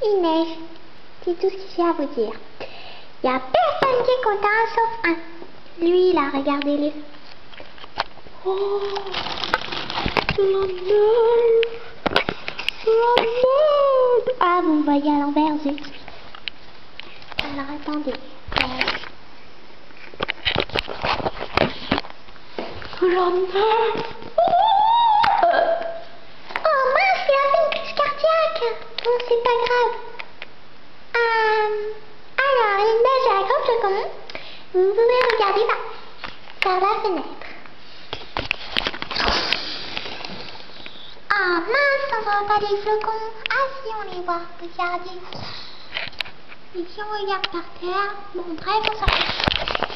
Il neige. C'est tout ce que j'ai à vous dire. Il n'y a personne qui est content sauf un. Lui, là, regardez-le. Oh, la neige. La neige. Ah, vous me voyez à l'envers, zut. Alors, attendez. La neige. Oh mince, il a fait une crise cardiaque. Bon, c'est pas grave. Alors, il neige à grands flocons. Vous pouvez regarder par la fenêtre. Ah mince, on voit pas les flocons. Ah si, on les voit. Regardez. Et si on regarde par terre, bon bref, on s'en fout.